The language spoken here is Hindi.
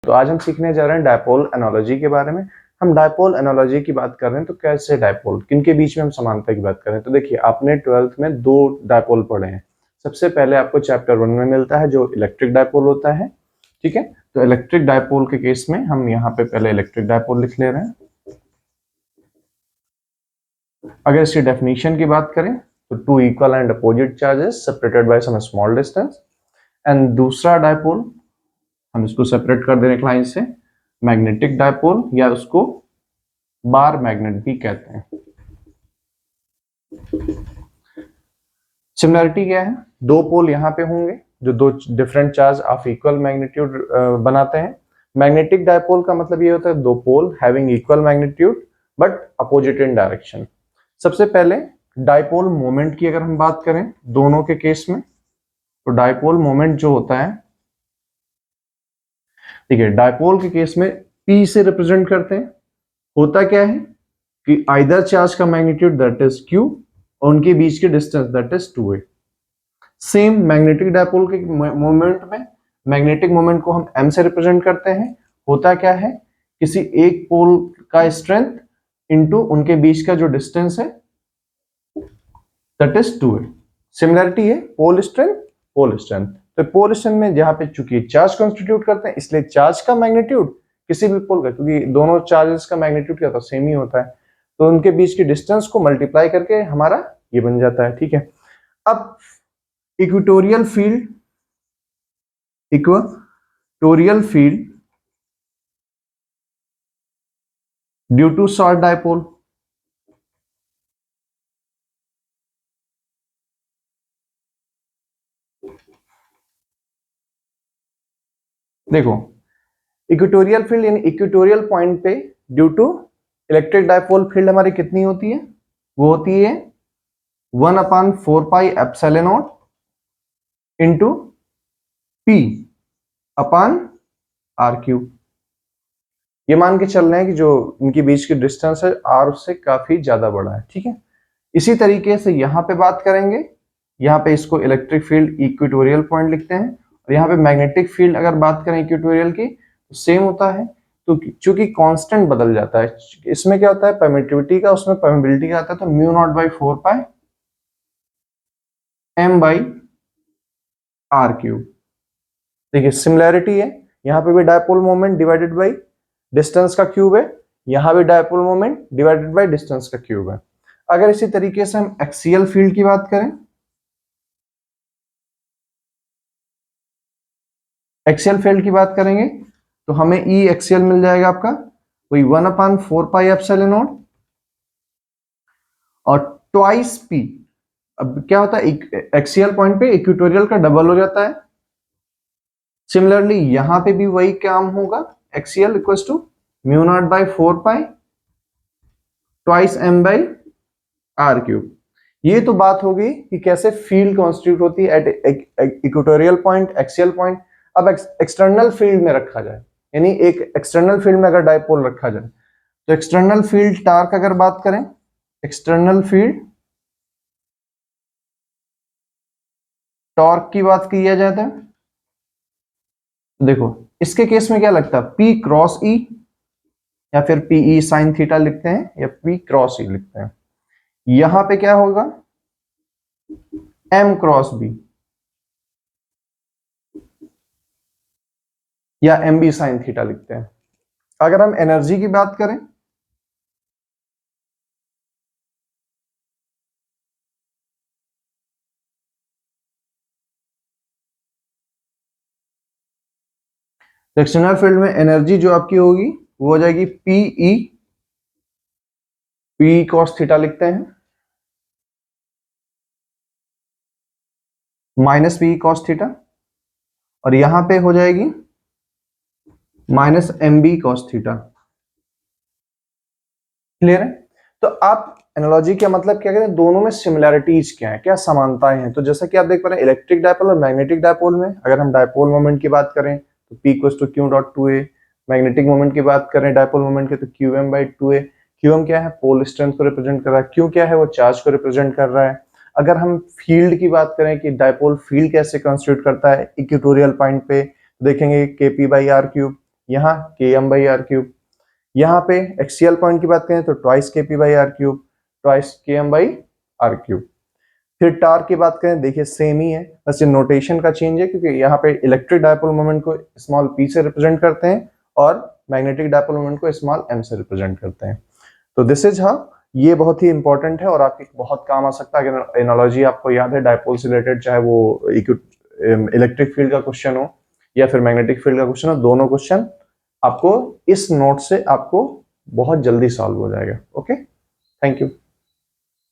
तो आज हम सीखने जा रहे हैं डायपोल एनालॉजी के बारे में। हम डायपोल एनालॉजी की बात कर रहे हैं तो कैसे डायपोल, किनके बीच में हम समानता की बात कर रहे हैं। तो देखिए, आपने 12th में दो डायपोल पढ़े हैं। सबसे पहले आपको चैप्टर 1 में मिलता है जो इलेक्ट्रिक डायपोल होता है, ठीक है। तो इलेक्ट्रिक डायपोल के केस में हम यहाँ पे पहले इलेक्ट्रिक डायपोल लिख ले रहे हैं। अगर इसकी डेफिनेशन की बात करें तो two equal and opposite charges separated by some small distance, and दूसरा डायपोल हम इसको सेपरेट कर दे रहे हैं लाइन से, मैग्नेटिक डायपोल, या उसको बार मैग्नेट भी कहते हैं। सिमिलरिटी क्या है? दो पोल यहाँ पे होंगे जो दो different charge of equal magnitude बनाते हैं। मैग्नेटिक डायपोल का मतलब ये होता है दो pole having equal magnitude but opposite in direction. सबसे पहले डायपोल मोमेंट की अगर हम बात करें दोनों के केस में, तो डायपोल मोमेंट जो होता है, ठीक है, डायपोल के केस में P से रिप्रेजेंट करते हैं। होता क्या है कि आइदर चार्ज का मैग्नीट्यूड दैट इज Q और उनके बीच के distance that is 2a। Same magnetic dipole के मोमेंट में मैग्नेटिक मोमेंट को हम M से रिप्रेजेंट करते हैं। होता क्या है, किसी एक पोल का स्ट्रेंथ इनटू उनके बीच का जो डिस्टेंस है दैट इज 2a। सिमिलरिटी है पोल स्ट्रेंथ पोल स्ट्रेंथ। तो पोल स्ट्रेंथ में जहां पे चूंकि चार्ज कॉन्स्टिट्यूट करते हैं इसलिए चार्ज का मैग्नीट्यूड किसी भी पोल का, क्योंकि दोनों चार्जेस का मैग्नीट्यूड क्या होता है, सेम ही होता है, तो उनके बीच की डिस्टेंस को मल्टीप्लाई करके हमारा ये बन जाता है, ठीक है। अब equatorial field due to short dipole, देखो इक्वेटोरियल फील्ड यानी इक्वेटोरियल पॉइंट पे due to electric dipole field हमारी कितनी होती है, वो होती है 1/4 pi epsilon naught into P upon R cube. ये मान के चल रहे हैं कि जो इनके बीच की डिस्टेंस है R उससे काफी ज्यादा बड़ा है, ठीक है। इसी तरीके से यहाँ पे बात करेंगे, यहाँ पे इसको इलेक्ट्रिक फील्ड इक्वेटोरियल पॉइंट लिखते हैं, और यहाँ पे मैग्नेटिक फील्ड अगर बात करें इक्वेटोरियल की तो सेम होता है। तो चूंकि कांस्टेंट बदल जाता है, इसमें क्या होता है परमिटिविटी का, उसमें परमिबिलिटी का आता है, तो mu naught by 4 pi M by R cube. देखिए सिमिलैरिटी है, यहाँ पे भी dipole moment divided by distance का क्यूब है, यहाँ भी dipole moment divided by distance का क्यूब है। अगर इसी तरीके से हम एक्सियल फील्ड की बात करें, एक्सियल फील्ड की बात करेंगे तो हमें E एक्सियल मिल जाएगा आपका वही 1/4 पाई एप्सिलॉन नॉट और ट्वाइस P। अब क्या होता है, एक्सियल पॉइंट पे इक्वेटोरियल का डबल हो जाता है। सिमिलरली यहां पे भी वही काम होगा, axial equals to mu naught by 4 pi twice M by R cube. ये तो बात होगी कि कैसे फील्ड कॉन्स्टिट्यूट होती है at equatorial point, axial point. अब एक्सटर्नल फील्ड में रखा जाए, यानी एक एक्सटर्नल फील्ड में अगर डायपोल रखा जाए तो एक्सटर्नल फील्ड टार्क अगर बात करें, एक्सटर्नल फील्ड टॉर्क की बात की जाए तो देखो इसके केस में क्या लगता है, P क्रॉस E या फिर PE साइन थीटा लिखते हैं या P क्रॉस E लिखते हैं। यहां पे क्या होगा, M क्रॉस B या MB साइन थीटा लिखते हैं। अगर हम एनर्जी की बात करें, एक्सटर्नल फील्ड में एनर्जी जो आपकी होगी वो हो जाएगी P cos थीटा लिखते हैं माइनस P cos थीटा, और यहां पे हो जाएगी minus MB cos theta. Clear है? तो आप एनालॉजी का मतलब क्या कहते हैं, दोनों में सिमिलैरिटीज क्या है, क्या समानताएं हैं। तो जैसा कि आप देख पा रहे हैं इलेक्ट्रिक डायपोल और मैग्नेटिक डायपोल में अगर हम डायपोल मोमेंट की बात करें तो P equals to Q dot 2a, magnetic moment की बात करें डायपोल मोमेंट की तो QM बाई 2a। QM क्या है, पोल स्ट्रेंथ को रिप्रेजेंट कर रहा है, Q क्या है, वो चार्ज को रिप्रेजेंट कर रहा है। अगर हम फील्ड की बात करें कि डायपोल फील्ड कैसे कंस्टिट्यूट करता है इक्वेटोरियल पॉइंट पे, देखेंगे KP बाई आर क्यूब, यहाँ km/r³। यहाँ पे एक्सियल पॉइंट की बात करें तो ट्वाइस kp/r³, ट्वाइस km/r³। फिर टार की बात करें, देखिए सेम ही है, बस ये नोटेशन का चेंज है, क्योंकि यहाँ पे इलेक्ट्रिक डायपोल मोमेंट को स्मॉल p से रिप्रेजेंट करते हैं और मैग्नेटिक डायपोल मोमेंट को स्मॉल m से रिप्रेजेंट करते हैं। तो दिस इज हाउ, ये बहुत ही इंपॉर्टेंट है और आपके बहुत काम आ सकता है। अगर एनालॉजी आपको याद है डायपोल से रिलेटेड, चाहे वो इलेक्ट्रिक फील्ड का क्वेश्चन हो या फिर मैग्नेटिक फील्ड का क्वेश्चन हो, दोनों क्वेश्चन आपको इस नोट से आपको बहुत जल्दी सॉल्व हो जाएगा। Okay, thank you.